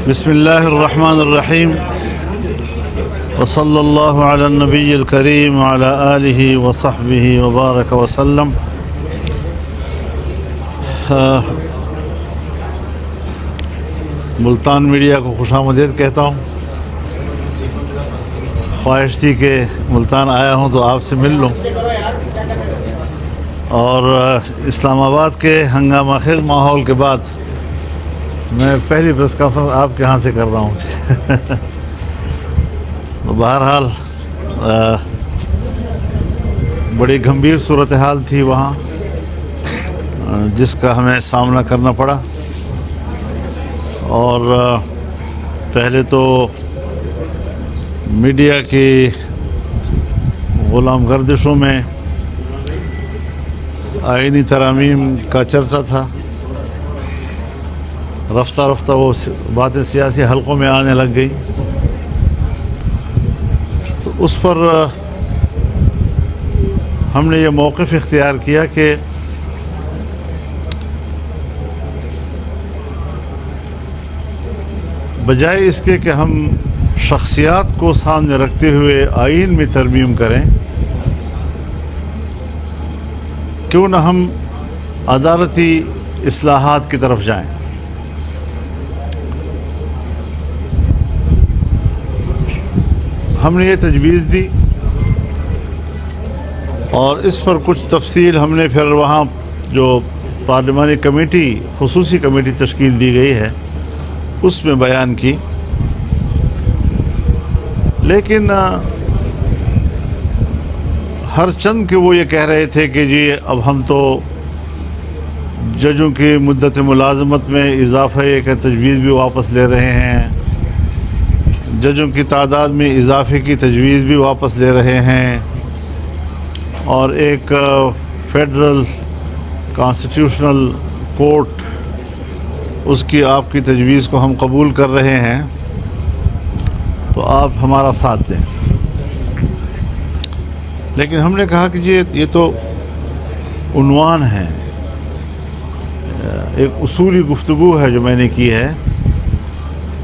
بسم اللہ الرحمن الرحیم وصلی اللہ علی النبی الکریم وعلی آلہ وصحبہ وبارک وسلم۔ ملتان میڈیا کو خوش آمدید کہتا ہوں۔ خواہش تھی کہ ملتان آیا ہوں تو آپ سے مل لوں، اور اسلام آباد کے ہنگامہ خیز ماحول کے بعد میں پہلی پریس کانفرنس آپ کے ہاں سے کر رہا ہوں۔ بہرحال بڑی گھمبیر صورتحال تھی وہاں، جس کا ہمیں سامنا کرنا پڑا، اور پہلے تو میڈیا کی غلام گردشوں میں آئینی ترامیم کا چرچا تھا۔ رفتہ رفتہ وہ باتیں سیاسی حلقوں میں آنے لگ گئی، تو اس پر ہم نے یہ موقف اختیار کیا کہ بجائے اس کے کہ ہم شخصیات کو سامنے رکھتے ہوئے آئین میں ترمیم کریں، کیوں نہ ہم عدالتی اصلاحات کی طرف جائیں۔ ہم نے یہ تجویز دی، اور اس پر کچھ تفصیل ہم نے پھر وہاں جو پارلیمانی کمیٹی، خصوصی کمیٹی تشکیل دی گئی ہے، اس میں بیان کی۔ لیکن ہر چند کے وہ یہ کہہ رہے تھے کہ جی اب ہم تو ججوں کی مدت ملازمت میں اضافے کا تجویز بھی واپس لے رہے ہیں، ججوں کی تعداد میں اضافے کی تجویز بھی واپس لے رہے ہیں، اور ایک فیڈرل کانسٹیٹیوشنل کورٹ، اس کی آپ کی تجویز کو ہم قبول کر رہے ہیں، تو آپ ہمارا ساتھ دیں۔ لیکن ہم نے کہا کہ جی یہ تو عنوان ہے، ایک اصولی گفتگو ہے جو میں نے کی ہے۔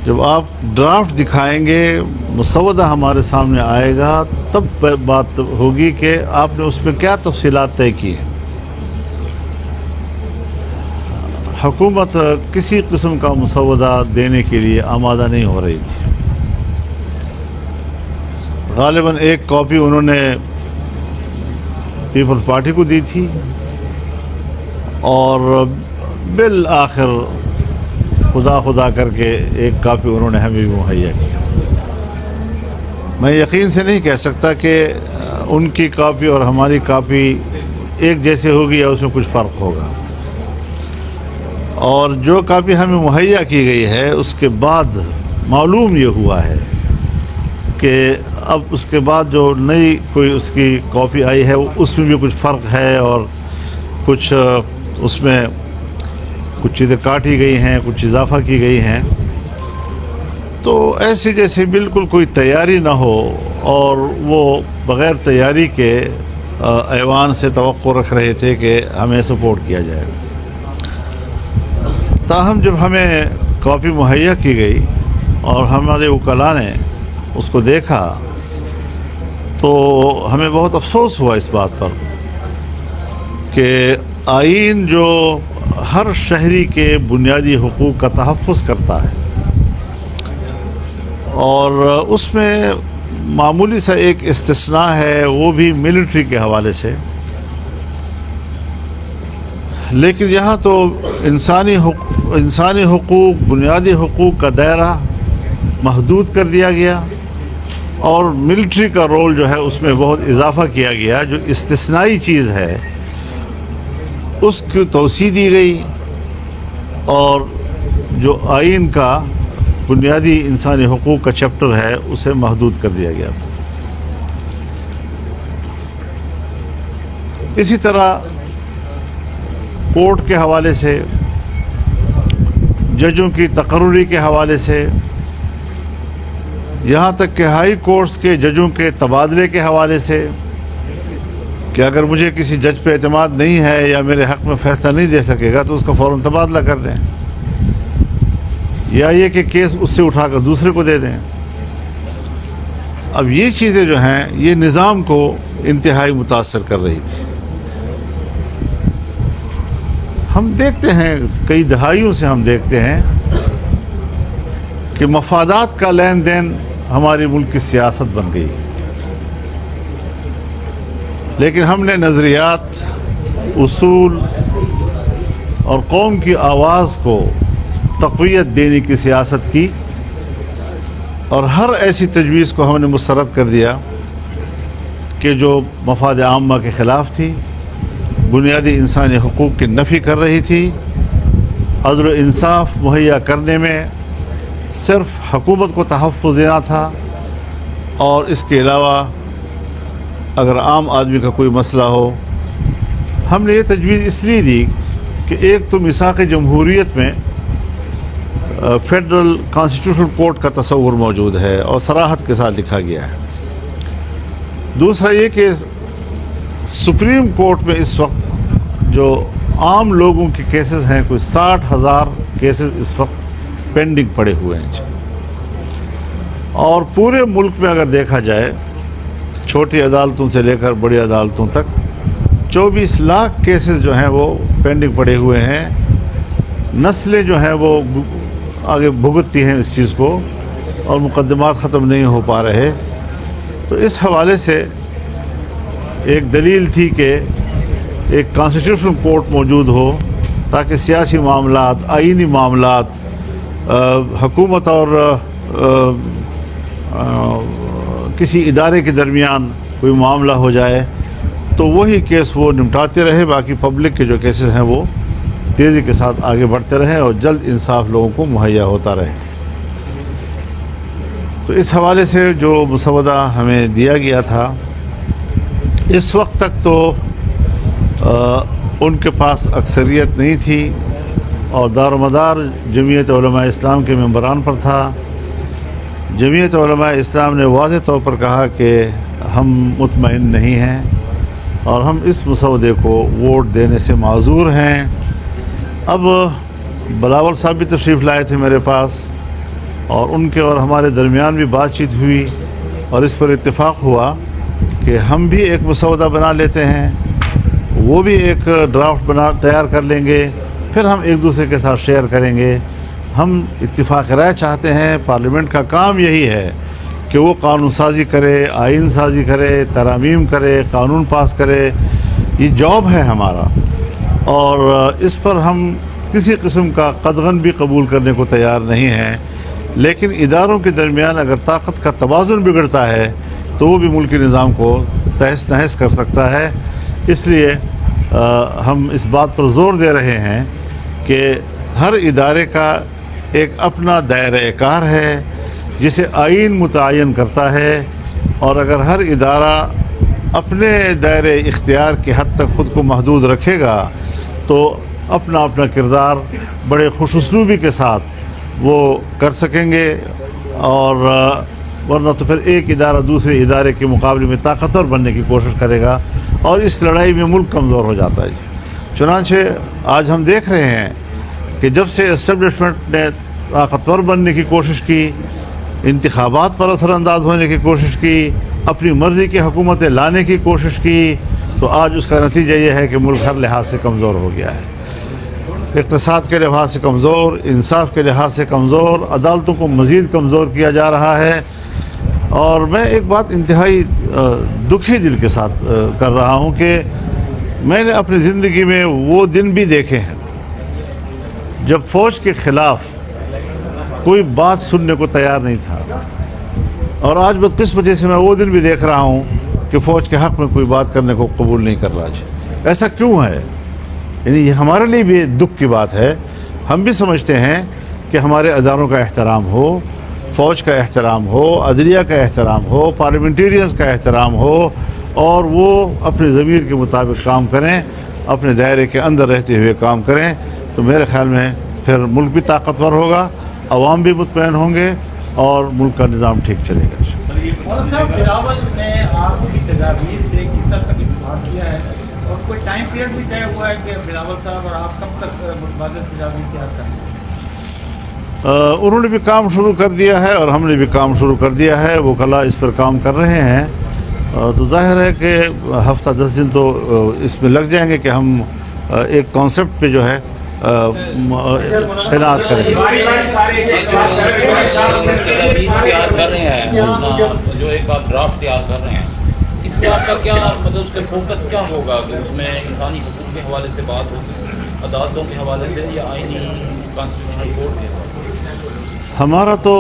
جب آپ ڈرافٹ دکھائیں گے، مسودہ ہمارے سامنے آئے گا، تب بات ہوگی کہ آپ نے اس میں کیا تفصیلات طے کی ہیں۔ حکومت کسی قسم کا مسودہ دینے کے لیے آمادہ نہیں ہو رہی تھی۔ غالباً ایک کاپی انہوں نے پیپلز پارٹی کو دی تھی، اور بالآخر خدا کر کے ایک کاپی انہوں نے ہمیں بھی مہیا کی۔ میں یقین سے نہیں کہہ سکتا کہ ان کی کاپی اور ہماری کاپی ایک جیسے ہوگی یا اس میں کچھ فرق ہوگا، اور جو کاپی ہمیں مہیا کی گئی ہے اس کے بعد معلوم یہ ہوا ہے کہ اب اس کے بعد جو نئی کوئی اس کی کاپی آئی ہے اس میں بھی کچھ فرق ہے، اور کچھ اس میں کچھ چیزیں کاٹی گئی ہیں، کچھ اضافہ کی گئی ہیں۔ تو ایسے جیسے بالکل کوئی تیاری نہ ہو، اور وہ بغیر تیاری کے ایوان سے توقع رکھ رہے تھے کہ ہمیں سپورٹ کیا جائے گا۔ تاہم جب ہمیں کاپی مہیا کی گئی اور ہمارے وکلاء نے اس کو دیکھا، تو ہمیں بہت افسوس ہوا اس بات پر کہ آئین جو ہر شہری کے بنیادی حقوق کا تحفظ کرتا ہے، اور اس میں معمولی سا ایک استثناء ہے، وہ بھی ملٹری کے حوالے سے، لیکن یہاں تو انسانی حقوق، بنیادی حقوق کا دائرہ محدود کر دیا گیا، اور ملٹری کا رول جو ہے اس میں بہت اضافہ کیا گیا۔ جو استثنائی چیز ہے اس کی توسیع دی گئی، اور جو آئین کا بنیادی انسانی حقوق کا چیپٹر ہے اسے محدود کر دیا گیا تھا۔ اسی طرح کورٹ کے حوالے سے، ججوں کی تقرری کے حوالے سے، یہاں تک کہ ہائی کورٹس کے ججوں کے تبادلے کے حوالے سے، کہ اگر مجھے کسی جج پہ اعتماد نہیں ہے یا میرے حق میں فیصلہ نہیں دے سکے گا تو اس کا فوراً تبادلہ کر دیں۔ یا یہ کہ کیس اس سے اٹھا کر دوسرے کو دے دیں۔ اب یہ چیزیں جو ہیں یہ نظام کو انتہائی متاثر کر رہی تھی۔ ہم دیکھتے ہیں، کئی دہائیوں سے ہم دیکھتے ہیں کہ مفادات کا لین دین ہمارے ملک کی سیاست بن گئی، لیکن ہم نے نظریات، اصول اور قوم کی آواز کو تقویت دینے کی سیاست کی، اور ہر ایسی تجویز کو ہم نے مسترد کر دیا کہ جو مفاد عامہ کے خلاف تھی، بنیادی انسانی حقوق کی نفی کر رہی تھی، عدل و انصاف مہیا کرنے میں صرف حکومت کو تحفظ دینا تھا، اور اس کے علاوہ اگر عام آدمی کا کوئی مسئلہ ہو۔ ہم نے یہ تجویز اس لیے دی کہ ایک تو میثاق جمہوریت میں فیڈرل کانسٹیٹیوشنل کورٹ کا تصور موجود ہے اور صراحت کے ساتھ لکھا گیا ہے۔ دوسرا یہ کہ سپریم کورٹ میں اس وقت جو عام لوگوں کے کیسز ہیں، کوئی 60,000 کیسز اس وقت پینڈنگ پڑے ہوئے ہیں، اور پورے ملک میں اگر دیکھا جائے چھوٹی عدالتوں سے لے کر بڑی عدالتوں تک 24 لاکھ کیسز جو ہیں وہ پینڈنگ پڑے ہوئے ہیں۔ نسلیں جو ہیں وہ آگے بھگتتی ہیں اس چیز کو، اور مقدمات ختم نہیں ہو پا رہے۔ تو اس حوالے سے ایک دلیل تھی کہ ایک کانسٹیٹیوشنل کورٹ موجود ہو تاکہ سیاسی معاملات، آئینی معاملات، حکومت اور کسی ادارے کے درمیان کوئی معاملہ ہو جائے تو وہی کیس وہ نمٹاتے رہے، باقی پبلک کے جو کیسز ہیں وہ تیزی کے ساتھ آگے بڑھتے رہے اور جلد انصاف لوگوں کو مہیا ہوتا رہے۔ تو اس حوالے سے جو مسودہ ہمیں دیا گیا تھا، اس وقت تک تو ان کے پاس اکثریت نہیں تھی، اور دار و مدار جمعیت علماء اسلام کے ممبران پر تھا۔ جمعیت علماء اسلام نے واضح طور پر کہا کہ ہم مطمئن نہیں ہیں اور ہم اس مسودے کو ووٹ دینے سے معذور ہیں۔ اب بلاول صاحب بھی تشریف لائے تھے میرے پاس، اور ان کے اور ہمارے درمیان بھی بات چیت ہوئی، اور اس پر اتفاق ہوا کہ ہم بھی ایک مسودہ بنا لیتے ہیں، وہ بھی ایک ڈرافٹ تیار کر لیں گے، پھر ہم ایک دوسرے کے ساتھ شیئر کریں گے۔ ہم اتفاق رائے چاہتے ہیں، پارلیمنٹ کا کام یہی ہے کہ وہ قانون سازی کرے، آئین سازی کرے، ترامیم کرے، قانون پاس کرے، یہ جاب ہے ہمارا، اور اس پر ہم کسی قسم کا قدغن بھی قبول کرنے کو تیار نہیں ہیں۔ لیکن اداروں کے درمیان اگر طاقت کا توازن بگڑتا ہے تو وہ بھی ملکی نظام کو تہس نہس کر سکتا ہے۔ اس لیے ہم اس بات پر زور دے رہے ہیں کہ ہر ادارے کا ایک اپنا دائرہ کار ہے جسے آئین متعین کرتا ہے، اور اگر ہر ادارہ اپنے دائرہ اختیار کی حد تک خود کو محدود رکھے گا تو اپنا اپنا کردار بڑے خوش اسلوبی کے ساتھ وہ کر سکیں گے، اور ورنہ تو پھر ایک ادارہ دوسرے ادارے کے مقابلے میں طاقتور بننے کی کوشش کرے گا، اور اس لڑائی میں ملک کمزور ہو جاتا ہے۔ چنانچہ آج ہم دیکھ رہے ہیں کہ جب سے اسٹیبلشمنٹ نے طاقتور بننے کی کوشش کی، انتخابات پر اثر انداز ہونے کی کوشش کی، اپنی مرضی کی حکومتیں لانے کی کوشش کی، تو آج اس کا نتیجہ یہ ہے کہ ملک ہر لحاظ سے کمزور ہو گیا ہے۔ اقتصاد کے لحاظ سے کمزور، انصاف کے لحاظ سے کمزور، عدالتوں کو مزید کمزور کیا جا رہا ہے۔ اور میں ایک بات انتہائی دکھی دل کے ساتھ کر رہا ہوں کہ میں نے اپنی زندگی میں وہ دن بھی دیکھے ہیں جب فوج کے خلاف کوئی بات سننے کو تیار نہیں تھا، اور آج بدقسمتی سے میں وہ دن بھی دیکھ رہا ہوں کہ فوج کے حق میں کوئی بات کرنے کو قبول نہیں کر رہا ہے۔ ایسا کیوں ہے؟ یعنی یہ ہمارے لیے بھی دکھ کی بات ہے۔ ہم بھی سمجھتے ہیں کہ ہمارے اداروں کا احترام ہو، فوج کا احترام ہو، عدلیہ کا احترام ہو، پارلیمنٹیرینز کا احترام ہو، اور وہ اپنے ضمیر کے مطابق کام کریں، اپنے دائرے کے اندر رہتے ہوئے کام کریں، تو میرے خیال میں پھر ملک بھی طاقتور ہوگا، عوام بھی مطمئن ہوں گے، اور ملک کا نظام ٹھیک چلے گا۔ مولانا صاحب، بلاول نے آپ کی تجاویز سے کس حد تک اتفاق کیا ہے، اور کوئی ٹائم پیریڈ بھی طے ہوا ہے کہ بلاول صاحب اور آپ کب تک متبادل تجاویز تیار کریں گے؟ انہوں نے بھی کام شروع کر دیا ہے اور ہم نے بھی کام شروع کر دیا ہے، وکلاء اس پر کام کر رہے ہیں، تو ظاہر ہے کہ ہفتہ 10 دن تو اس میں لگ جائیں گے کہ ہم ایک کانسیپٹ پہ جو ہے تعینات کریں گے۔ تیار کر رہے ہیں، جو ایک آپ ڈرافٹ تیار کر رہے ہیں، اس میں آپ کا کیا مطلب اس کا فوکس کیا ہوگا کہ اس میں انسانی حقوق کے حوالے سے بات ہوگی، عدالتوں کے حوالے سے، یا آئینی کانسٹیٹیوشنل کورٹ کے حوالے سے؟ ہمارا تو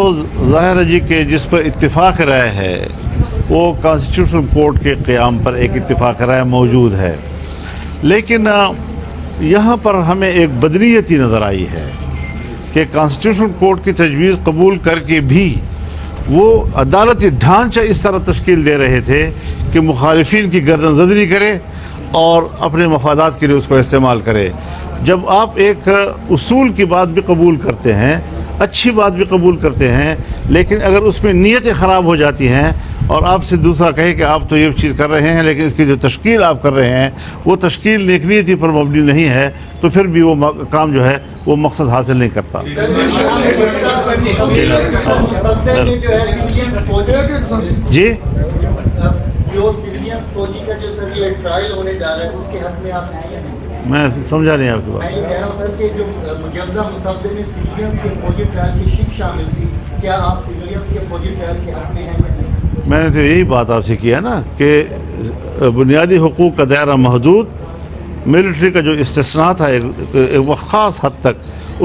ظاہر ہے جی کہ جس پر اتفاق رائے ہے وہ کانسٹیٹیوشنل کورٹ کے قیام پر ایک اتفاق رائے موجود ہے، لیکن یہاں پر ہمیں ایک بدنیتی نظر آئی ہے کہ کانسٹیٹیوشنل کورٹ کی تجویز قبول کر کے بھی وہ عدالتی ڈھانچہ اس طرح تشکیل دے رہے تھے کہ مخالفین کی گردن زدری کرے اور اپنے مفادات کے لیے اس کو استعمال کرے۔ جب آپ ایک اصول کی بات بھی قبول کرتے ہیں، اچھی بات بھی قبول کرتے ہیں، لیکن اگر اس میں نیتیں خراب ہو جاتی ہیں اور آپ سے دوسرا کہے کہ آپ تو یہ چیز کر رہے ہیں لیکن اس کی جو تشکیل آپ کر رہے ہیں وہ تشکیل نیک نیتی پر مبنی نہیں ہے، تو پھر بھی وہ کام جو ہے وہ مقصد حاصل نہیں کرتا۔ جی جو سویلین فوجی کا جو سر یہ ٹرائل ہونے جا رہا ہے اس کے حق میں آپ ہیں یا نہیں؟ میں سمجھا نہیں آپ کی بات۔ میں یہ کہہ رہا ہوں سر کہ جو مجوزہ مسودے میں سویلینز کے فوجی ٹرائل کی شک شامل تھی، کیا آپ سویلینز کے فوجی ٹرائل کے حق میں ہیں یا نہیں؟ میں نے تو یہی بات آپ سے کیا نا کہ بنیادی حقوق کا دائرہ محدود، ملٹری کا جو استثناء تھا ایک خاص حد تک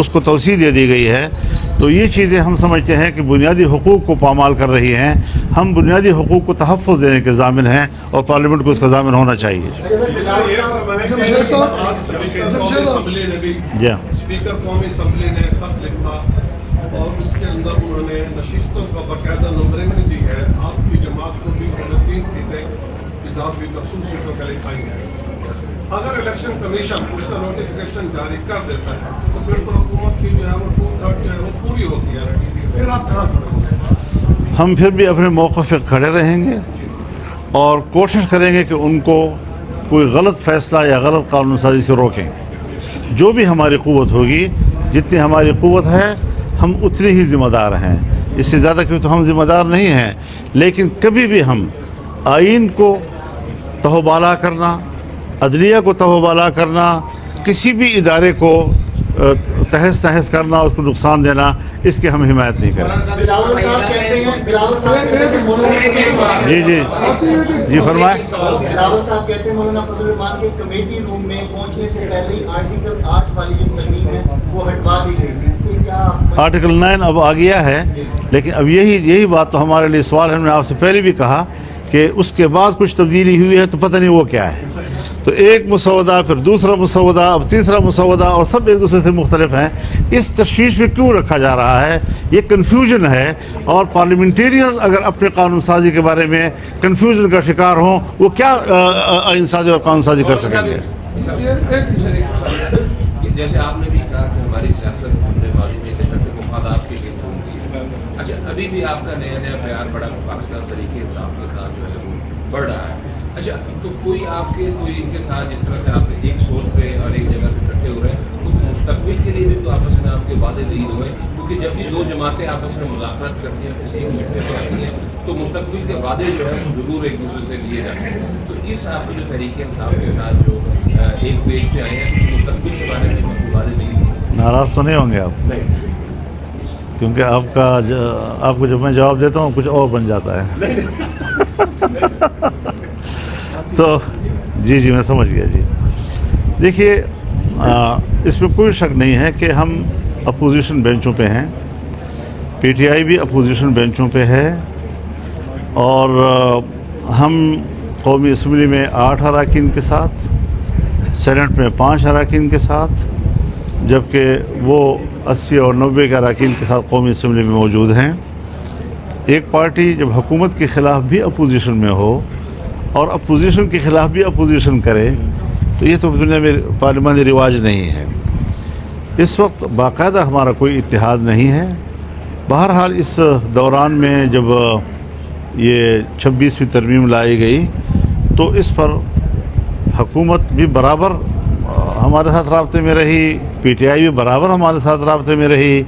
اس کو توسیع دے دی گئی ہے، تو یہ چیزیں ہم سمجھتے ہیں کہ بنیادی حقوق کو پامال کر رہی ہیں۔ ہم بنیادی حقوق کو تحفظ دینے کے ضامن ہیں اور پارلیمنٹ کو اس کا ضامن ہونا چاہیے۔ جی ہاں، اسپیکر قومی اسمبلی نے خط لکھا اور اس کے اندر انہوں نے نشستوں کا باقاعدہ نمبرنگ دی ہے۔ آپ کی جماعت کو بھی انہوں نے 3 سیٹیں اضافی مخصوص سیٹوں کے لیے دکھائی ہیں۔ اگر الیکشن کمیشن اس کا نوٹیفیکیشن جاری کر دیتا ہے تو پھر تو حکومت کی جو ہے وہ 2/3 جو ہے وہ پوری ہوتی ہے، پھر آپ کہاں کھڑے ہوں گے؟ ہم پھر بھی اپنے موقف پہ کھڑے رہیں گے اور کوشش کریں گے کہ ان کو کوئی غلط فیصلہ یا غلط قانون سازی سے روکیں۔ جو بھی ہماری قوت ہوگی، جتنی ہماری قوت ہے ہم اتنے ہی ذمہ دار ہیں، اس سے زیادہ کیوں تو ہم ذمہ دار نہیں ہیں، لیکن کبھی بھی ہم آئین کو تہوبالا کرنا، عدلیہ کو تہوبالا کرنا، کسی بھی ادارے کو تہس نہس کرنا، اس کو نقصان دینا، اس کی ہم حمایت نہیں کریں۔ بلاول صاحب کہتے ہیں جی فرمائیں۔ بلاول صاحب کہتے ہیں مولانا فضل الرحمان کے کمیٹی روم میں پہنچنے سے پہلے ہی آرٹیکل 8 والی جو ترمیم ہے وہ ہٹوا دی گئی تھی، کیا آرٹیکل 9 اب آ گیا ہے، لیکن اب یہی بات تو ہمارے لیے سوال ہے۔ ہم نے آپ سے پہلے بھی کہا کہ اس کے بعد کچھ تبدیلی ہوئی ہے تو پتہ نہیں وہ کیا ہے، تو ایک مسودہ، پھر دوسرا مسودہ، اب تیسرا مسودہ، اور سب ایک دوسرے سے مختلف ہیں۔ اس تشویش میں کیوں رکھا جا رہا ہے؟ یہ کنفیوژن ہے، اور پارلیمنٹیرینز اگر اپنے قانون سازی کے بارے میں کنفیوژن کا شکار ہوں وہ کیا آئین سازی اور قانون سازی کر سکیں گے؟ جیسے آپ نے بھی کہا کہ ہماری سیاست ہم نے ماضی میں سے کرتے مفادات کے گرد گھومتی ہے۔ اچھا، ابھی بھی آپ کا نیا بیان بڑا پاکستان طریقے انصاف کے ساتھ جو ہے وہ بڑھ رہا ہے۔ اچھا، تو کوئی ان کے ساتھ جس طرح سے آپ ایک سوچ پہ اور ایک جگہ پہ اکٹھے ہو رہے ہیں، تو مستقبل کے لیے بھی تو آپس میں آپ کے وعدے دید ہوئے، کیونکہ جب بھی 2 جماعتیں آپس میں مذاکرات کرتی ہیں، کسی ایک مٹنے پہ آتی ہیں، تو مستقبل کے وعدے جو ہے وہ ضرور ایک دوسرے سے لیے جاتے ہیں۔ تو اس آپ جو تحریک انصاف کے ساتھ جو ایک پیج پہ آئے ہیں، مستقبل کے بارے میں کوئی وعدے دید ہوئے؟ ناراض تو نہیں ہوں گے آپ؟ نہیں، کیونکہ آپ کو جب میں جواب دیتا ہوں کچھ اور بن جاتا ہے۔ تو جی میں سمجھ گیا۔ جی دیکھیے، اس میں کوئی شک نہیں ہے کہ ہم اپوزیشن بینچوں پہ ہیں، پی ٹی آئی بھی اپوزیشن بینچوں پہ ہے، اور ہم قومی اسمبلی میں 8 اراکین کے ساتھ، سینٹ میں 5 اراکین کے ساتھ، جبکہ وہ 80 اور 90 کے اراکین کے ساتھ قومی اسمبلی میں موجود ہیں۔ ایک پارٹی جب حکومت کے خلاف بھی اپوزیشن میں ہو اور اپوزیشن کے خلاف بھی اپوزیشن کرے تو یہ تو دنیا میں پارلیمانی رواج نہیں ہے۔ اس وقت باقاعدہ ہمارا کوئی اتحاد نہیں ہے۔ بہرحال اس دوران میں جب یہ 26ویں ترمیم لائی گئی تو اس پر حکومت بھی برابر ہمارے ساتھ رابطے میں رہی، پی ٹی آئی بھی برابر ہمارے ساتھ رابطے میں رہی،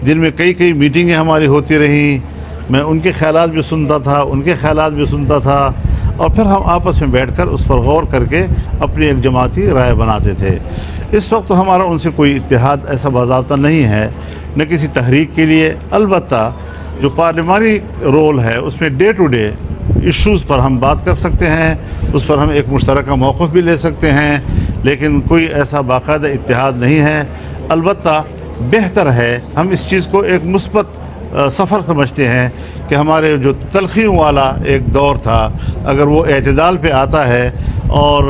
دن میں کئی میٹنگیں ہماری ہوتی رہیں، میں ان کے خیالات بھی سنتا تھا، ان کے خیالات بھی سنتا تھا، اور پھر ہم آپس میں بیٹھ کر اس پر غور کر کے اپنی ایک جماعتی رائے بناتے تھے۔ اس وقت ہمارا ان سے کوئی اتحاد ایسا باضابطہ نہیں ہے، نہ کسی تحریک کے لیے۔ البتہ جو پارلیمانی رول ہے اس میں ڈے ٹو ڈے ایشوز پر ہم بات کر سکتے ہیں، اس پر ہم ایک مشترکہ موقف بھی لے سکتے ہیں، لیکن کوئی ایسا باقاعدہ اتحاد نہیں ہے۔ البتہ بہتر ہے، ہم اس چیز کو ایک مثبت سفر سمجھتے ہیں کہ ہمارے جو تلخیوں والا ایک دور تھا، اگر وہ اعتدال پہ آتا ہے اور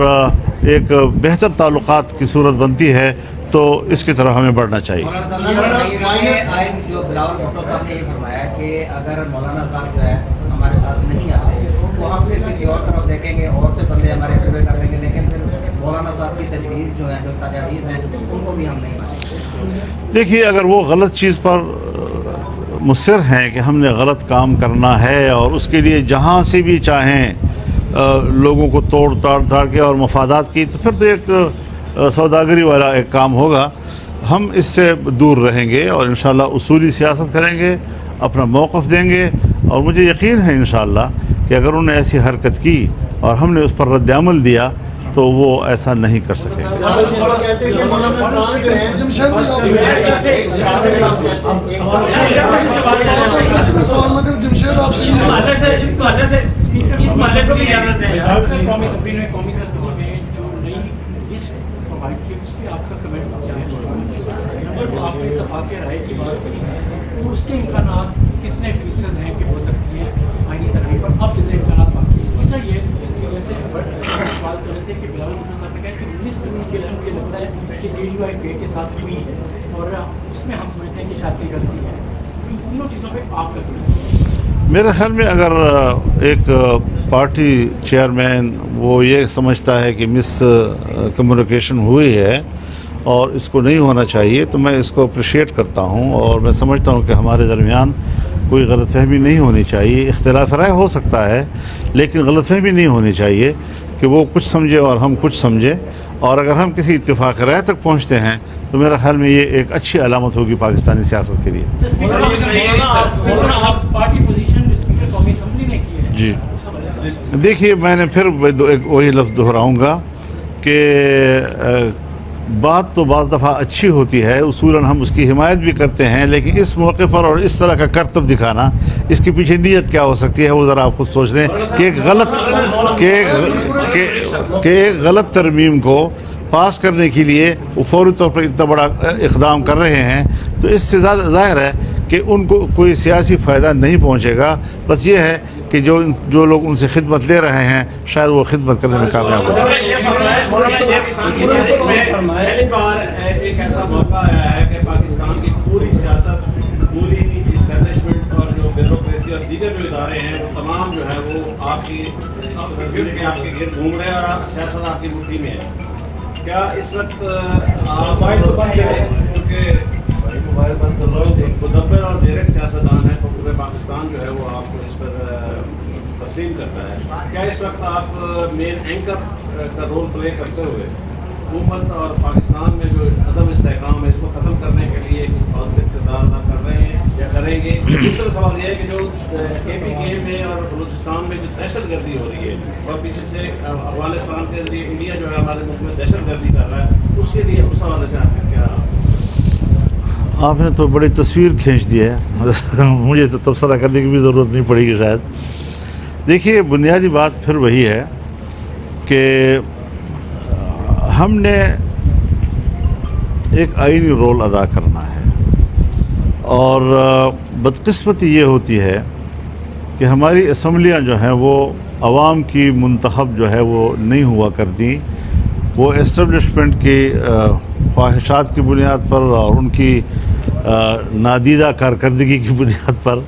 ایک بہتر تعلقات کی صورت بنتی ہے تو اس کی طرف ہمیں بڑھنا چاہیے۔ جو بلاول بھٹو صاحب نے یہ فرمایا کہ اگر مولانا صاحب جو ہے ہمارے ساتھ نہیں آتے تو ہم پھر کسی اور طرف دیکھیں گے، اور سے بندے ہمارے فیور کر لیں گے، لیکن پھر مولانا صاحب کی تجویز جو ہے، جو تجاویز ہیں، ان کو بھی ہم نہیں مانیں گے۔ دیکھیے، اگر وہ غلط چیز پر مصر ہیں کہ ہم نے غلط کام کرنا ہے اور اس کے لیے جہاں سے بھی چاہیں لوگوں کو توڑ کے اور مفادات کی، تو پھر تو ایک سوداگری والا ایک کام ہوگا۔ ہم اس سے دور رہیں گے اور انشاءاللہ اصولی سیاست کریں گے، اپنا موقف دیں گے، اور مجھے یقین ہے انشاءاللہ کہ اگر انہوں نے ایسی حرکت کی اور ہم نے اس پر رد عمل دیا تو وہ ایسا نہیں کر سکے۔ اس کے امکانات کتنے فیصد ہیں کہ ہو سکتی ہیں آئینی ترمیم پر؟ اب کتنے امکانات باقی ہیں؟ تیسرا یہ کہ ویسے سوال کر رہے تھے کہ بلاول بھٹو صاحب نے کہا کہ مس کمیونیکیشن مجھے لگتا ہے کہ JUIK کے ساتھ ہوئی ہے، اور اس میں ہم سمجھتے ہیں کہ شاید کوئی غلطی ہے۔ ان تینوں چیزوں پہ آپ کا کوئی؟ میرے خیال میں اگر ایک پارٹی چیئرمین وہ یہ سمجھتا ہے کہ مس کمیونیکیشن ہوئی ہے اور اس کو نہیں ہونا چاہیے، تو میں اس کو اپریشیٹ کرتا ہوں، اور میں سمجھتا ہوں کہ ہمارے درمیان کوئی غلط فہمی نہیں ہونی چاہیے۔ اختلاف رائے ہو سکتا ہے لیکن غلط فہمی نہیں ہونی چاہیے کہ وہ کچھ سمجھے اور ہم کچھ سمجھیں، اور اگر ہم کسی اتفاق رائے تک پہنچتے ہیں تو میرا خیال میں یہ ایک اچھی علامت ہوگی پاکستانی سیاست کے لیے۔ جی دیکھیے، میں نے پھر وہی لفظ دہراؤں گا کہ بات تو بعض دفعہ اچھی ہوتی ہے، اصولاً ہم اس کی حمایت بھی کرتے ہیں، لیکن اس موقع پر اور اس طرح کا کرتب دکھانا، اس کے پیچھے نیت کیا ہو سکتی ہے وہ ذرا آپ خود سوچ لیں کہ ایک غلط ترمیم کو پاس کرنے کے لیے وہ فوری طور پر اتنا بڑا اقدام کر رہے ہیں، تو اس سے ظاہر ہے کہ ان کو کوئی سیاسی فائدہ نہیں پہنچے گا۔ بس یہ ہے کہ جو لوگ ان سے خدمت لے رہے ہیں شاید وہ خدمت کرنے میں کامیاب ہو جائیں۔ پہلی بار ایک ایسا موقع آیا ہے کہ پاکستان کی پوری سیاست، پوری اسٹیبلشمنٹ اور جو بیوروکریسی اور دیگر جو ادارے ہیں وہ تمام جو ہے وہ آپ کے گرد گھوم رہے ہیں اور سیاست آپ کی مٹھی میں ہے۔ کیا اس وقت آپ کیونکہ مدبر اور زیر سیاستدان ہیں تو پورے پاکستان جو ہے وہ آپ کو اس پر تسلیم کرتا ہے، کیا اس وقت آپ مین اینکر کا رول پلے کرتے ہوئے حکومت اور پاکستان میں جو عدم استحکام ہے اس کو ختم کرنے کے لیے پازیٹیو کردار ادا کر رہے ہیں یا کریں گے؟ دوسرا سوال یہ ہے کہ جو KPK میں اور بلوچستان میں جو دہشت گردی ہو رہی ہے اور پیچھے سے افغانستان کے ذریعے انڈیا جو ہے ہمارے ملک میں دہشت گردی کر رہا ہے، اس کے لیے اس حوالے سے آپ کا کیا؟ آپ نے تو بڑی تصویر کھینچ دی ہے، مجھے تو تبصرہ کرنے کی بھی ضرورت نہیں پڑے گی شاید۔ دیکھیے، بنیادی بات پھر وہی ہے کہ ہم نے ایک آئینی رول ادا کرنا ہے، اور بدقسمتی یہ ہوتی ہے کہ ہماری اسمبلیاں جو ہیں وہ عوام کی منتخب جو ہے وہ نہیں ہوا کرتی، وہ اسٹیبلشمنٹ کی خواہشات کی بنیاد پر اور ان کی نادیدہ کارکردگی کی بنیاد پر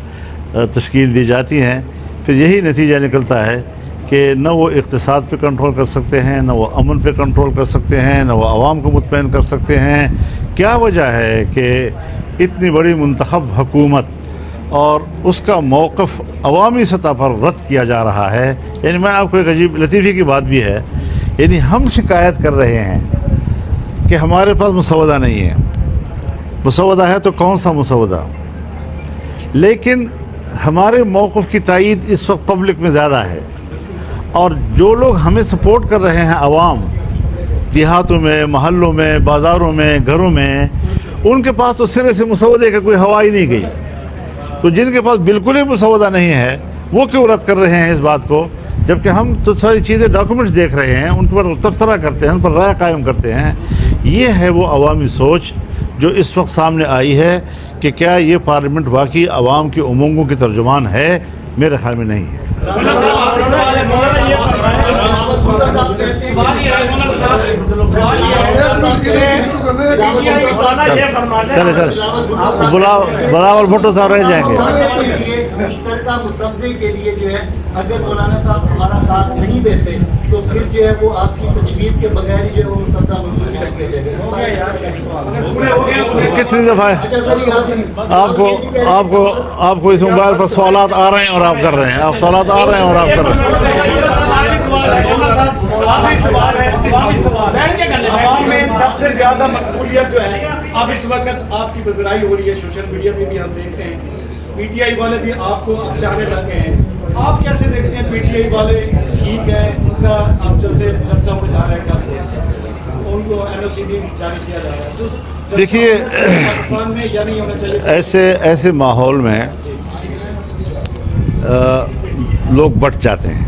تشکیل دی جاتی ہیں۔ پھر یہی نتیجہ نکلتا ہے کہ نہ وہ اقتصاد پہ کنٹرول کر سکتے ہیں، نہ وہ امن پہ کنٹرول کر سکتے ہیں، نہ وہ عوام کو مطمئن کر سکتے ہیں۔ کیا وجہ ہے کہ اتنی بڑی منتخب حکومت اور اس کا موقف عوامی سطح پر رد کیا جا رہا ہے؟ یعنی میں آپ کو ایک عجیب لطیفے کی بات بھی ہے، یعنی ہم شکایت کر رہے ہیں کہ ہمارے پاس مسودہ نہیں ہے، مسودہ ہے تو کون سا مسودہ. لیکن ہمارے موقف کی تائید اس وقت پبلک میں زیادہ ہے, اور جو لوگ ہمیں سپورٹ کر رہے ہیں, عوام دیہاتوں میں, محلوں میں, بازاروں میں, گھروں میں, ان کے پاس تو سرے سے مسودے کا کوئی ہوا ہی نہیں گئی. تو جن کے پاس بالکل ہی مسودہ نہیں ہے وہ کیوں رد کر رہے ہیں اس بات کو, جبکہ ہم تو ساری چیزیں ڈاکومنٹس دیکھ رہے ہیں, ان پر تبصرہ کرتے ہیں, ان پر رائے قائم کرتے ہیں. یہ ہے وہ عوامی سوچ جو اس وقت سامنے آئی ہے کہ کیا یہ پارلیمنٹ واقعی عوام کی امنگوں کی ترجمان ہے. میرے خیال میں نہیں ہے. چلے بلاول بھٹو صاحب رہ جائیں گے. مشترکہ مسودے کے لیے جو ہے اگر مولانا صاحب ہمارا ساتھ نہیں دیتے تو پھر جو ہے وہ آپ کی تجویز کے بغیر جو ہے وہ مسودہ منظور کر کے دے گا. کتنی دفعہ آپ کو اس موبائل پر سوالات آ رہے ہیں اور آپ کر رہے ہیں, آپ سوالات آ رہے ہیں اور آپ کر رہے ہیں. عوام میں سب سے زیادہ مقبولیت جو ہے اب اس وقت آپ کی بزرائی ہو رہی ہے, سوشل میڈیا پہ بھی ہم دیکھتے ہیں, پی ٹی آئی والے بھی آپ کو اب چاہنے لگے ہیں. آپ کیسے دیکھتے ہیں پی ٹی آئی والے ٹھیک ہے ان کا اب جلسہ ہو جا رہا ہے, ان کو این او سی بھی جاری کیا جا رہا ہے, تو دیکھیے پاکستان میں یا نہیں ہونا چاہیے؟ ایسے ماحول میں لوگ بٹ جاتے ہیں.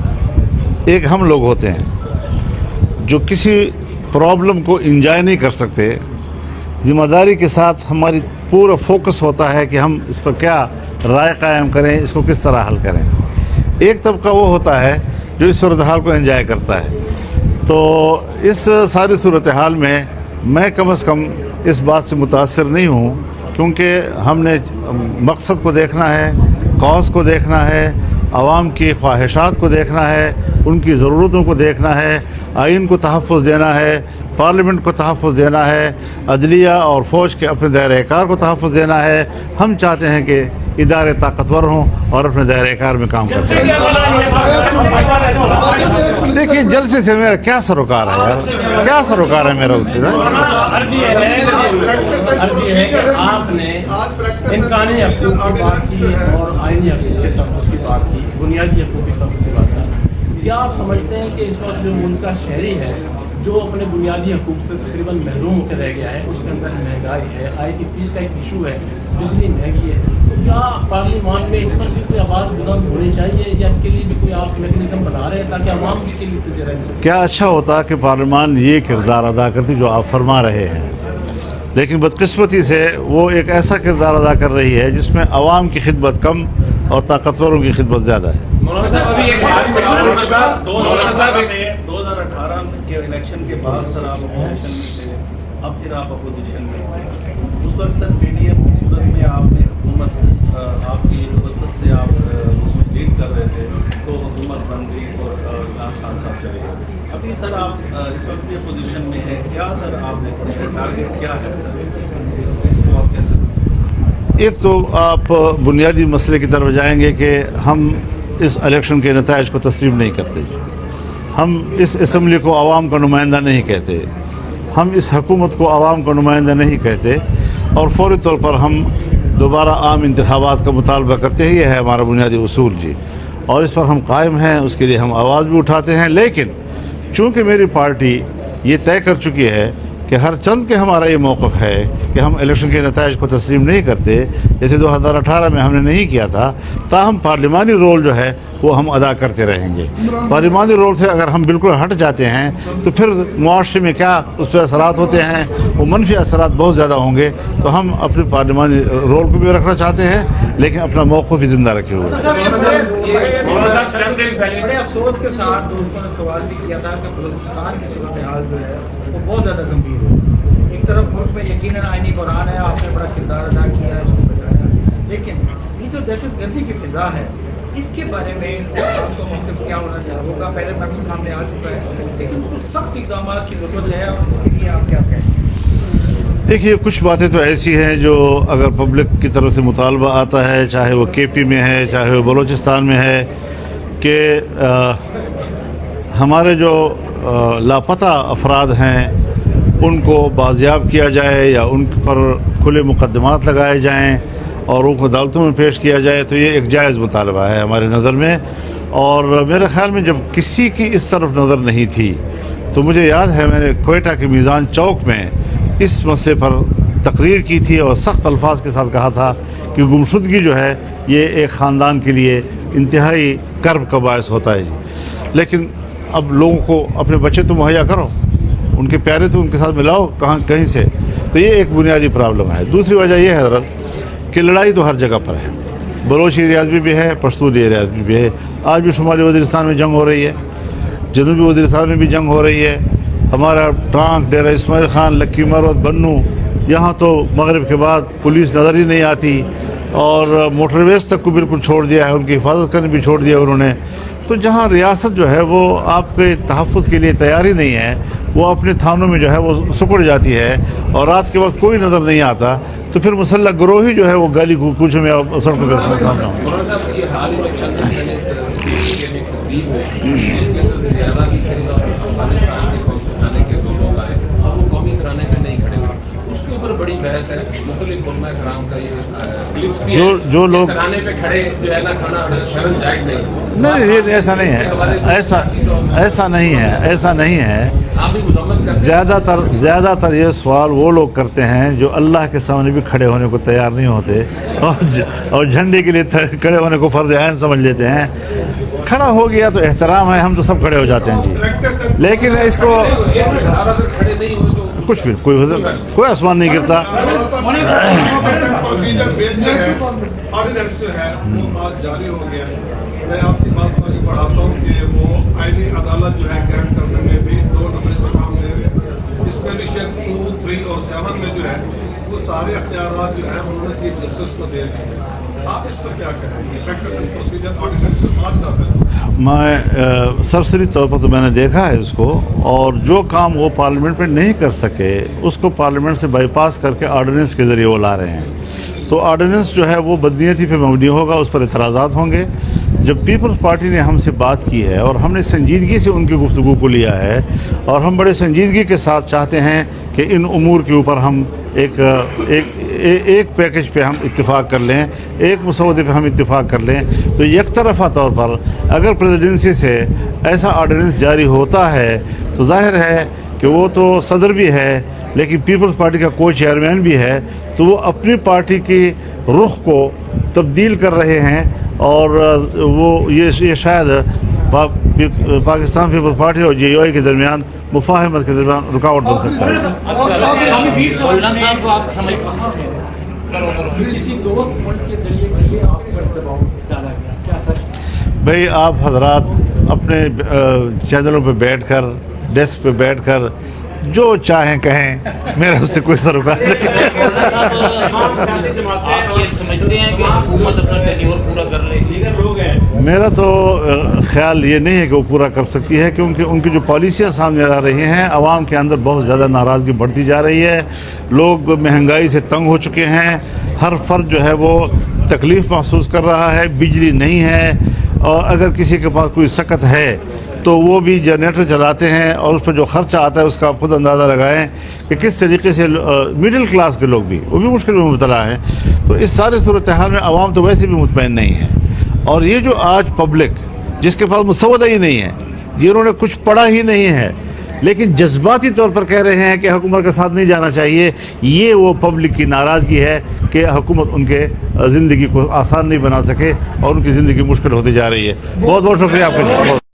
ایک ہم لوگ ہوتے ہیں جو کسی پرابلم کو انجوائے نہیں کر سکتے, ذمہ داری کے ساتھ ہماری پورا فوکس ہوتا ہے کہ ہم اس پر کیا رائے قائم کریں, اس کو کس طرح حل کریں. ایک طبقہ وہ ہوتا ہے جو اس صورتحال کو انجوائے کرتا ہے. تو اس ساری صورتحال میں کم از کم اس بات سے متاثر نہیں ہوں, کیونکہ ہم نے مقصد کو دیکھنا ہے, کاز کو دیکھنا ہے, عوام کی خواہشات کو دیکھنا ہے, ان کی ضرورتوں کو دیکھنا ہے, آئین کو تحفظ دینا ہے, پارلیمنٹ کو تحفظ دینا ہے, عدلیہ اور فوج کے اپنے دائرۂ کار کو تحفظ دینا ہے. ہم چاہتے ہیں کہ ادارے طاقتور ہوں اور اپنے دائرۂ کار میں کام کرتے ہیں. دیکھیے جلسے سے میرا کیا سروکار ہے یار, کیا سروکار ہے میرا اس کے ساتھ. عرضی ہے کہ آپ نے انسانی حقوق کی بات کی اور آئینی حقوق کے تحفظ کی بات کی, بنیادی حقوق کے تحفظ کی بات کی. کیا آپ سمجھتے ہیں کہ اس وقت جو ملک کا شہری ہے جو اپنے بنیادی حقوق سے تقریباً محروم ہو کے رہ گیا ہے, اس کے اندر مہنگائی ہے, آئے کی فیس کا ایک ایشو ہے, بجلی مہنگی ہے, تو کیا پارلیمان میں اس پر بھی کوئی آواز بلند ہونی چاہیے یا اس کے لیے بھی کوئی آپ میکینزم بنا رہے ہیں تاکہ عوام بھی کے لیے تجھے رہے؟ کیا اچھا ہوتا کہ پارلیمان یہ کردار ادا کرتی جو آپ فرما رہے ہیں, لیکن بدقسمتی سے وہ ایک ایسا کردار ادا کر رہی ہے جس میں عوام کی خدمت کم اور طاقتوروں کی خدمت زیادہ ہے. مولانا صاحب ابھی ایک بات 2018 کے الیکشن کے بعد سر آپ اپوزیشن میں تھے, اب پھر آپ اپوزیشن میں تھے. اس وقت سر پی ڈی ایم کی صورت میں آپ نے حکومت آپ کی وسط سے آپ اس میں لیڈ کر رہے تھے, تو حکومت بن گئی اور خان صاحب چلے گئے. ابھی سر آپ اس وقت بھی اپوزیشن میں ہیں, کیا سر آپ نے ٹارگیٹ کیا ہے سر اس کو آپ کیسے؟ ایک تو آپ بنیادی مسئلے کی طرف جائیں گے کہ ہم اس الیکشن کے نتائج کو تسلیم نہیں کرتے, ہم اس اسمبلی کو عوام کا نمائندہ نہیں کہتے, ہم اس حکومت کو عوام کا نمائندہ نہیں کہتے, اور فوری طور پر ہم دوبارہ عام انتخابات کا مطالبہ کرتے ہیں. یہ ہے ہمارا بنیادی اصول جی, اور اس پر ہم قائم ہیں, اس کے لیے ہم آواز بھی اٹھاتے ہیں. لیکن چونکہ میری پارٹی یہ طے کر چکی ہے کہ ہر چند کے ہمارا یہ موقف ہے کہ ہم الیکشن کے نتائج کو تسلیم نہیں کرتے, جیسے 2018 میں ہم نے نہیں کیا تھا, تاہم پارلیمانی رول جو ہے وہ ہم ادا کرتے رہیں گے. پارلیمانی رول سے اگر ہم بالکل ہٹ جاتے ہیں تو پھر معاشرے میں کیا اس پہ اثرات ہوتے ہیں, وہ منفی اثرات بہت زیادہ ہوں گے. تو ہم اپنے پارلیمانی رول کو بھی رکھنا چاہتے ہیں, لیکن اپنا موقف بھی زندہ رکھے ہوئے. چند دن پہلے بڑے افسوس کے ساتھ دوستوں نے سوال بھی کیا تھا کہ بلوچستان کی صورتحال جو ہے وہ بہت زیادہ گمبھیر ہو. ایک طرف ملک میں یقیناً آئینی بحران ہے, آپ نے بڑا کردار ادا کیا ہے, اس کو بچایا, لیکن یہ جو دہشت گردی کی فضا ہے اس کے بارے میں آپ کا موقف کیا ہونا چاہیے ہوگا؟ پہلے محکمہ سامنے آ چکا ہے, لیکن کچھ سخت اقدامات کی ضرورت ہے, اور اس کے لیے آپ کیا کہیں؟ دیکھیے کچھ باتیں تو ایسی ہیں جو اگر پبلک کی طرف سے مطالبہ آتا ہے, چاہے وہ کے پی میں ہے چاہے وہ بلوچستان میں ہے, کہ ہمارے جو لاپتہ افراد ہیں ان کو بازیاب کیا جائے یا ان پر کھلے مقدمات لگائے جائیں اور ان کو عدالتوں میں پیش کیا جائے تو یہ ایک جائز مطالبہ ہے ہمارے نظر میں. اور میرے خیال میں جب کسی کی اس طرف نظر نہیں تھی تو مجھے یاد ہے میں نے کوئٹہ کے میزان چوک میں اس مسئلے پر تقریر کی تھی اور سخت الفاظ کے ساتھ کہا تھا کہ گمشدگی جو ہے یہ ایک خاندان کے لیے انتہائی کرب کا باعث ہوتا ہے جی. لیکن اب لوگوں کو اپنے بچے تو مہیا کرو, ان کے پیارے تو ان کے ساتھ ملاؤ کہیں سے. تو یہ ایک بنیادی پرابلم ہے. دوسری وجہ یہ ہے حضرت کہ لڑائی تو ہر جگہ پر ہے. بلوچ ایریاز میں بھی ہے, پشتون ایریاز میں بھی ہے. آج بھی شمالی وزیرستان میں جنگ ہو رہی ہے, جنوبی وزیرستان میں بھی جنگ ہو رہی ہے. ہمارا ٹانک, ڈیرہ اسماعیل خان, لکی مروت, بنو, یہاں تو مغرب کے بعد پولیس نظر ہی نہیں آتی اور موٹر ویز تک کو بالکل چھوڑ دیا ہے, ان کی حفاظت کرنے بھی چھوڑ دیا انہوں نے. تو جہاں ریاست جو ہے وہ آپ کے تحفظ کے لیے تیار ہی نہیں ہے, وہ اپنے تھانوں میں جو ہے وہ سکڑ جاتی ہے اور رات کے وقت کوئی نظر نہیں آتا, تو پھر مسلح گروہ ہی جو ہے وہ گلی کوچوں میں سڑکوں پہ سامنے ہوں. مولانا صاحب یہ حال ہی میں چند دن پہلے ایک تقریب ہوئی جس کے اندر زیادہ کی خرید اور افغانستان کے قوم سمجھانے کے دو لوگ آئے اور وہ قومی ترانے پہ نہیں کھڑے ہوئے. اس کے اوپر بڑی بحث ہے, مختلف علماء کرام کا یہ کلپس بھی جو لوگ ترانے پہ کھڑے جو ہے نا کھانا شرم جائز نہیں. نہیں, یہ ایسا نہیں ہے, ایسا نہیں ہے. آپ بھی مذمت کرتے ہیں. زیادہ تر یہ سوال وہ لوگ کرتے ہیں جو اللہ کے سامنے بھی کھڑے ہونے کو تیار نہیں ہوتے اور جھنڈے کے لیے کھڑے ہونے کو فرض عین سمجھ لیتے ہیں. کھڑا ہو گیا تو احترام ہے, ہم تو سب کھڑے ہو جاتے ہیں جی. لیکن اس کو کھڑے نہیں ہوئے تو کچھ بھی کوئی آسمان نہیں گرتا. آرڈیننس جو ہے وہ بات جاری ہو گیا. میں آپ کی بات کو آگے بڑھاتا ہوں کہ وہ آئینی عدالت جو ہے قائم کرنے میں بھی 2 نمبر سے کام دے رہے ہیں. اس میں بھی شیئر 2, 3 اور 7 میں جو ہے وہ سارے اختیارات جو ہیں انہوں نے چیف جسٹس کو دے دیے ہیں. آپ اس پر کیا کہیں گے؟ پریکٹس اینڈ پروسیجر آرڈیننس سے بات نہ کریں. میں سرسری طور پر تو میں نے دیکھا ہے اس کو, اور جو کام وہ پارلیمنٹ میں نہیں کر سکے اس کو پارلیمنٹ سے بائی پاس کر کے آرڈیننس کے ذریعے وہ لا رہے ہیں. تو آرڈیننس جو ہے وہ بدنیتی پہ مبنی ہوگا, اس پر اعتراضات ہوں گے. جب پیپلز پارٹی نے ہم سے بات کی ہے اور ہم نے سنجیدگی سے ان کی گفتگو کو لیا ہے اور ہم بڑے سنجیدگی کے ساتھ چاہتے ہیں کہ ان امور کے اوپر ہم ایک پیکج پہ ہم اتفاق کر لیں, ایک مسودے پہ ہم اتفاق کر لیں, تو یک طرفہ طور پر اگر پریزیڈنسی سے ایسا آرڈیننس جاری ہوتا ہے تو ظاہر ہے کہ وہ تو صدر بھی ہے لیکن پیپلز پارٹی کا کو چیئرمین بھی ہے, تو وہ اپنی پارٹی کی رخ کو تبدیل کر رہے ہیں اور وہ یہ شاید پاکستان پیپلز پارٹی اور جے یو آئی کے درمیان مفاہمت کے درمیان رکاوٹ بن سکتا ہے. کسی دوست ملک کے ذریعے بھی آپ پر دباؤ ڈالا گیا, کیا سچ؟ بھئی آپ حضرات اپنے چینلوں پہ بیٹھ کر, ڈیسک پہ بیٹھ کر جو چاہیں کہیں, میرا اس سے کوئی سروکار نہیں. آپ یہ سمجھتے ہیں کہ حکومت اپنا ٹینیور پورا کر لے, دیگر لوگ ہیں. میرا تو خیال یہ نہیں ہے کہ وہ پورا کر سکتی ہے, کیونکہ ان کی جو پالیسیاں سامنے آ رہی ہیں عوام کے اندر بہت زیادہ ناراضگی بڑھتی جا رہی ہے. لوگ مہنگائی سے تنگ ہو چکے ہیں, ہر فرد جو ہے وہ تکلیف محسوس کر رہا ہے. بجلی نہیں ہے, اور اگر کسی کے پاس کوئی سکت ہے تو وہ بھی جنریٹر چلاتے ہیں اور اس پہ جو خرچہ آتا ہے اس کا آپ خود اندازہ لگائیں کہ کس طریقے سے مڈل کلاس کے لوگ بھی وہ بھی مشکل میں مبتلا ہیں. تو اس سارے صورتحال میں عوام تو ویسے بھی مطمئن نہیں ہے. اور یہ جو آج پبلک جس کے پاس مسودہ ہی نہیں ہے, جنہوں نے کچھ پڑھا ہی نہیں ہے لیکن جذباتی طور پر کہہ رہے ہیں کہ حکومت کے ساتھ نہیں جانا چاہیے, یہ وہ پبلک کی ناراضگی ہے کہ حکومت ان کے زندگی کو آسان نہیں بنا سکے اور ان کی زندگی مشکل ہوتی جا رہی ہے. بہت بہت شکریہ آپ کا.